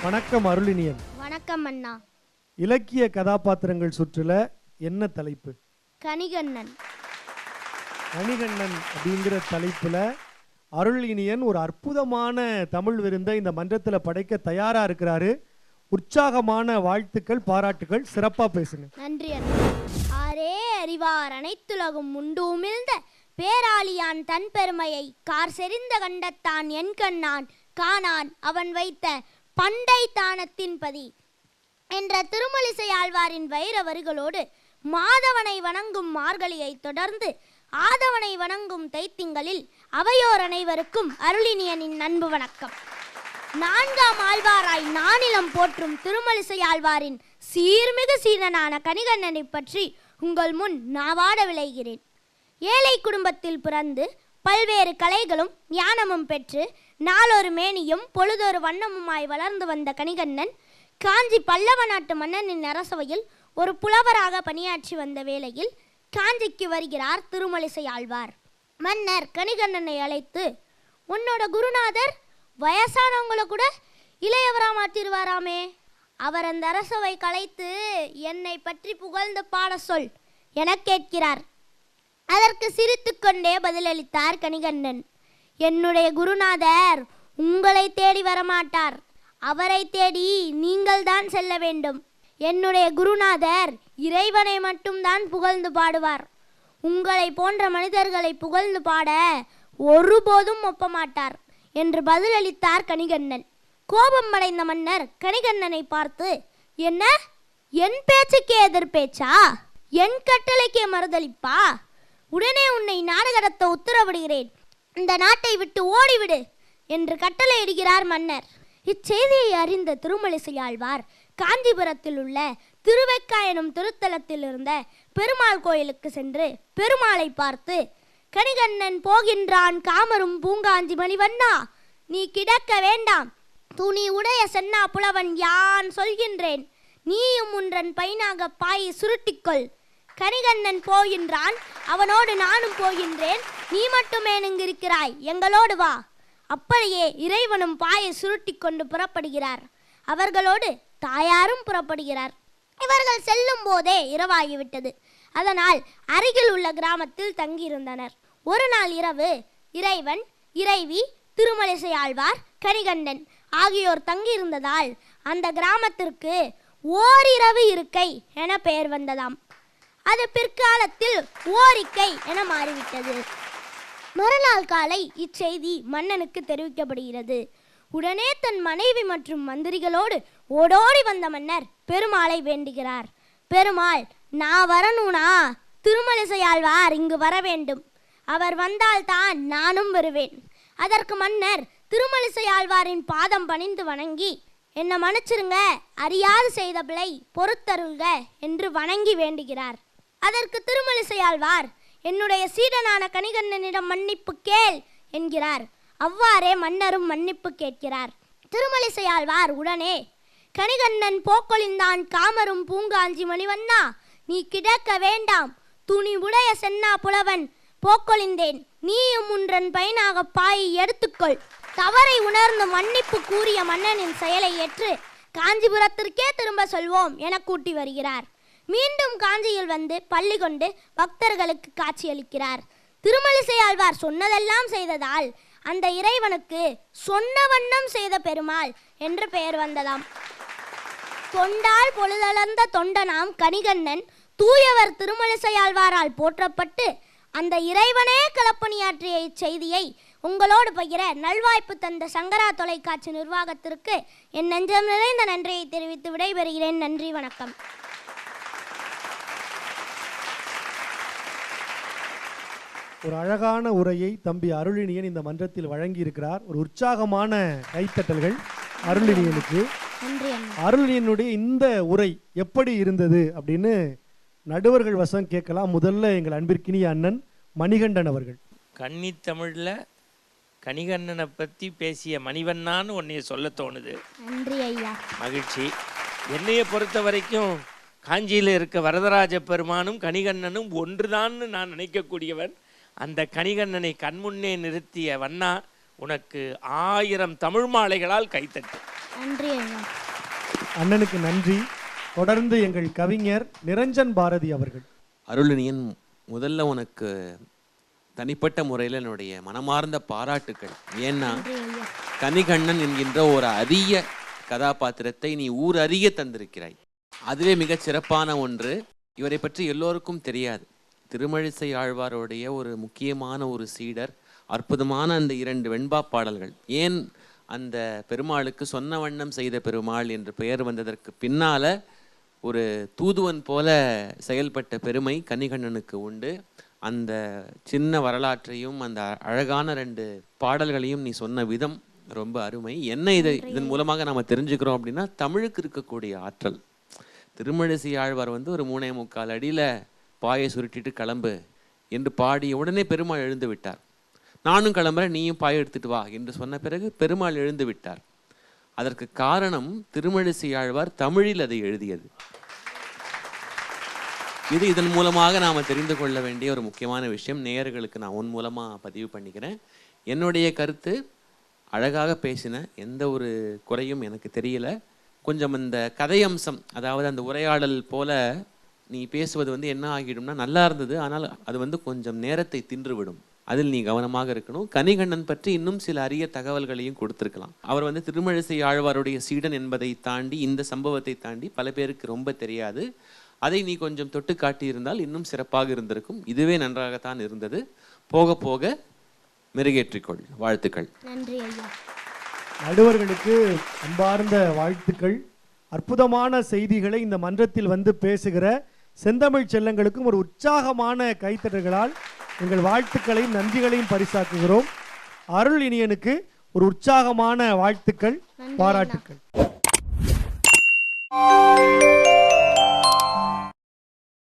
வணக்கம் அருளினியன். வணக்கம் அண்ணா. இலக்கிய கதாபாத்திரங்கள் சுற்றுல என்ன தலைப்பு? கணிகண்ணன். கணிகண்ணன் அப்படிங்கிற தலைப்புல அருளினியன் ஒரு அற்புதமான தமிழ் விருந்தை இந்த மன்றத்தில் படைக்க தயாரா இருக்கிறாரு. உற்சாகமான வாழ்த்துக்கள், பாராட்டுகள். சிறப்பா பேசுங்க. நன்றி அண்ணா. ஆரே அறிவார் அனைத்துலகும் உண்டு உமிழ்ந்த பேராளியான் தன் பெருமையை கார் செறிந்த கண்டத்தான் என் கண்ணான் காணான் அவன் வைத்த பண்டை தானத்தின் பதி என்ற திருமலிசை ஆழ்வாரின் வைரவரிகளோடு மாதவனை வணங்கும் மார்கழியை தொடர்ந்து ஆதவனை வணங்கும் தைத்திங்களில் அவையோர் அனைவருக்கும் அருளினியனின் அன்பு வணக்கம். நான்காம் ஆழ்வாராய் நானிலம் போற்றும் திருமலிசை ஆழ்வாரின் சீர்மிகு சீரனான கணிகண்ணனை பற்றி உங்கள் முன் நாவாட விளைகிறேன். ஏழை குடும்பத்தில் பிறந்து பல்வேறு கலைகளும் ஞானமும் பெற்று நாளொரு மேனியும் பொழுதொரு வண்ணமுமாய் வளர்ந்து வந்த கணிகண்ணன் காஞ்சி பல்லவ நாட்டு மன்னனின் அரசவையில் ஒரு புலவராக பணியாற்றி வந்த வேளையில் காஞ்சிக்கு வருகிறார் திருமலிசை ஆழ்வார். மன்னர் கணிகண்ணனை அழைத்து, உன்னோட குருநாதர் வயசானவங்கள கூட இளையவரா மாற்றிடுவாராமே, அவர் அந்த அரசவை கலைத்து என்னை பற்றி புகழ்ந்து பாட சொல் என கேட்கிறார். அதற்கு சிரித்துக்கொண்டே பதிலளித்தார் கணிகண்ணன், என்னுடைய குருநாதர் உங்களை தேடி வரமாட்டார், அவரை தேடி நீங்கள் தான் செல்ல வேண்டும். என்னுடைய குருநாதர் இறைவனை மட்டும்தான் புகழ்ந்து பாடுவார். உங்களை போன்ற மனிதர்களை புகழ்ந்து பாட ஒருபோதும் ஒப்பமாட்டார் என்று பதிலளித்தார் கணிகண்ணன். கோபம் அடைந்த மன்னர் கணிகண்ணனை பார்த்து, என்ன என் பேச்சுக்கே எதிர்பேச்சா, என் கட்டளைக்கே மறுதளிப்பா, உடனே உன்னை நாடு கடத்த உத்தரவிடுகிறேன், இந்த நாட்டை விட்டு ஓடிவிடு என்று கட்டளையிடுகிறார் மன்னர். இச்செய்தியை அறிந்த திருமலிசை ஆழ்வார் காஞ்சிபுரத்தில் உள்ள திருவெக்கா எனும் திருத்தலத்தில் இருந்த பெருமாள் கோயிலுக்கு சென்று பெருமாளை பார்த்து, கணிகண்ணன் போகின்றான் காமரும் பூங்காஞ்சி மணிவண்ணா, நீ கிடக்க வேண்டாம், துணி உடைய சென்னா புலவன் யான் சொல்கின்றேன், நீயும் உன்றன் பைனாக பாயை சுருட்டிக்கொள், கணிகண்ணன் போகின்றான், அவனோடு நானும் போகின்றேன், நீ மட்டுமே இருக்கிறாய், எங்களோடு வா. அப்படியே இறைவனும் பாயை சுருட்டி கொண்டு புறப்படுகிறார். அவர்களோடு தாயாரும் புறப்படுகிறார். இவர்கள் செல்லும் போதே இரவாகிவிட்டது. அதனால் அருகில் உள்ள கிராமத்தில் தங்கியிருந்தனர். ஒரு நாள் இரவு இறைவன், இறைவி, திருமலிசை ஆழ்வார், கணிகண்ணன் ஆகியோர் தங்கியிருந்ததால் அந்த கிராமத்திற்கு ஓரிரவு இருக்கை என பெயர் வந்ததாம். அது பிற்காலத்தில் ஓரிக்கை என மாறிவிட்டது. மறுநாள் காலை இச்செய்தி மன்னனுக்கு தெரிவிக்கப்படுகிறது. உடனே தன் மனைவி மற்றும் மந்திரிகளோடு ஓடோடி வந்த மன்னர் பெருமாளை வேண்டுகிறார். பெருமாள், நான் வரணும்னா திருமலிசை ஆழ்வார் இங்கு வர வேண்டும், அவர் வந்தால்தான் நானும் வருவேன். அதற்கு மன்னர் திருமலிசை ஆழ்வாரின் பாதம் பணிந்து வணங்கி, என்னை மன்னிச்சிருங்க, அறியாது செய்த பிழை பொறுத்தருள்க என்று வணங்கி வேண்டுகிறார். அதற்கு திருமலிசை ஆழ்வார், என்னுடைய சீடனான கணிகண்ணனிடம் மன்னிப்பு கேள் என்கிறார். அவ்வாறே மன்னரும் மன்னிப்பு கேட்கிறார். திருமலிசை ஆழ்வார் உடனே, கணிகண்ணன் போக்கொழிந்தான் காமரும் பூங்காஞ்சி மணிவண்ணா, நீ கிடக்க வேண்டாம், துணி உடைய சென்னா புலவன் போக்கொழிந்தேன், நீயும் உன்றன் பைனாக பாயை எடுத்துக்கொள். தவறை உணர்ந்து மன்னிப்பு கூறிய மன்னனின் செயலை ஏற்று காஞ்சிபுரத்திற்கே திரும்ப சொல்வோம் என கூட்டி வருகிறார். மீண்டும் காஞ்சியில் வந்து பள்ளி கொண்டு பக்தர்களுக்கு காட்சியளிக்கிறார். திருமலிசை ஆழ்வார் சொன்னதெல்லாம் செய்ததால் அந்த இறைவனுக்கு சொன்ன வண்ணம் செய்த பெருமாள் என்று பெயர் வந்ததாம். தொண்டால் பொழுதளர்ந்த தொண்டனாம் கணிகண்ணன் தூயவர் திருமலிசை ஆழ்வாரால் போற்றப்பட்டு அந்த இறைவனே களப்பணியாற்றிய இச்செய்தியை உங்களோடு பகிர நல்வாய்ப்பு தந்த சங்கரா தொலைக்காட்சி நிர்வாகத்திற்கு என் நெஞ்சம் நிறைந்த நன்றியை தெரிவித்து விடைபெறுகிறேன். நன்றி, வணக்கம். ஒரு அழகான உரையை தம்பி அருளினியன் இந்த மன்றத்தில் வழங்கி இருக்கிறார். ஒரு உற்சாகமான கைத்தட்டல்கள் அருளினியனுக்கு. அருளினியனுடைய இந்த உரை எப்படி இருந்தது அப்படின்னு நடுவர்கள் வசம் கேட்கலாம். முதல்ல எங்கள் அன்பிற்கினிய அண்ணன் மணிகண்டன் அவர்கள். கன்னித்தமிழில் கணிகண்ணனை பற்றி பேசிய மணிவண்ணான்னு உன்னைய சொல்ல தோணுது. நன்றி ஐயா. மகிழ்ச்சி. என்னையை பொறுத்த வரைக்கும் காஞ்சியில் இருக்க வரதராஜ பெருமானும் கணிகண்ணனும் ஒன்றுதான்னு நான் நினைக்கக்கூடியவன். அந்த கணிகண்ணனை கண்முன்னே நிறுத்திய வண்ணா உனக்கு 1000 தமிழ் மாலைகளால் கைத்தட்டு. நன்றி ஐயா. அண்ணனுக்கு நன்றி. தொடர்ந்து எங்கள் கவிஞர் நிரஞ்சன் பாரதி அவர்கள். அருளினியன், முதல்ல உனக்கு தனிப்பட்ட முறையில் என்னுடைய மனமார்ந்த பாராட்டுக்கள். ஏன்னா கனிகண்ணன் என்கின்ற ஒரு அரிய கதாபாத்திரத்தை நீ ஊர் அறிய தந்திருக்கிறாய். அதுவே மிகச் சிறப்பான ஒன்று. இவரை பற்றி எல்லோருக்கும் தெரியாது. திருமழிசை ஆழ்வாருடைய ஒரு முக்கியமான ஒரு சீடர். அற்புதமான அந்த 2 வெண்பா பாடல்கள். ஏன் அந்த பெருமாளுக்கு சொன்ன வண்ணம் செய்த பெருமாள் என்று பெயர் வந்ததற்கு பின்னால ஒரு தூதுவன் போல செயல்பட்ட பெருமை கனிகண்ணனுக்கு உண்டு. அந்த சின்ன வரலாற்றையும் அந்த அழகான 2 பாடல்களையும் நீ சொன்ன விதம் ரொம்ப அருமை. என்ன இதன் மூலமாக நாம் தெரிஞ்சுக்கிறோம் அப்படின்னா, தமிழுக்கு இருக்கக்கூடிய ஆற்றல். திருமழிசை ஆழ்வார் ஒரு 3.25 அடியில் பாயை சுருட்டிட்டு கிளம்பு என்று பாடிய உடனே பெருமாள் எழுந்து விட்டார். நானும் கிளம்புறேன், நீயும் பாயை எடுத்துட்டு வா என்று சொன்ன பிறகு பெருமாள் எழுந்து விட்டார். அதற்கு காரணம் திருமழிசை ஆழ்வார் தமிழில் அதை எழுதியது. இது இதன் மூலமாக நாம் தெரிந்து கொள்ள வேண்டிய ஒரு முக்கியமான விஷயம். நேயர்களுக்கு நான் உன் மூலமாக பதிவு பண்ணிக்கிறேன். என்னுடைய கருத்து, அழகாக பேசின, எந்த ஒரு குறையும் எனக்கு தெரியல. கொஞ்சம் இந்த கதை அம்சம், அதாவது அந்த உரையாடல் போல நீ பேசுவது என்ன ஆகிடும்னா, நல்லா இருந்தது, ஆனால் அது கொஞ்சம் நேரத்தை தின்றுவிடும். அதில் நீ கவனமாக இருக்கணும். கனிகண்ணன் பற்றி இன்னும் சில அரிய தகவல்களையும் கொடுத்திருக்கலாம். அவர் திருமழிசை ஆழ்வாருடைய சீடன் என்பதை தாண்டி, இந்த சம்பவத்தை தாண்டி பல பேருக்கு ரொம்ப தெரியாது. அதை நீ கொஞ்சம் தொட்டு காட்டியிருந்தால் இன்னும் சிறப்பாக இருந்திருக்கும். இதுவே நன்றாகத்தான் இருந்தது. போக போக மெருகேற்றிக்கொள். வாழ்த்துக்கள். நன்றி ஐயா. நடுவர்களுக்கு அன்பார்ந்த வாழ்த்துக்கள். அற்புதமான செய்திகளை இந்த மன்றத்தில் பேசுகிற செந்தமிழ் செல்லங்களுக்கும் ஒரு உற்சாகமான கைத்தட்டல்களால் எங்கள் வாழ்த்துக்களையும் நன்றிகளையும் பரிசாக்குகிறோம். அருள் இனியனுக்கு ஒரு உற்சாகமான வாழ்த்துக்கள், பாராட்டுக்கள்.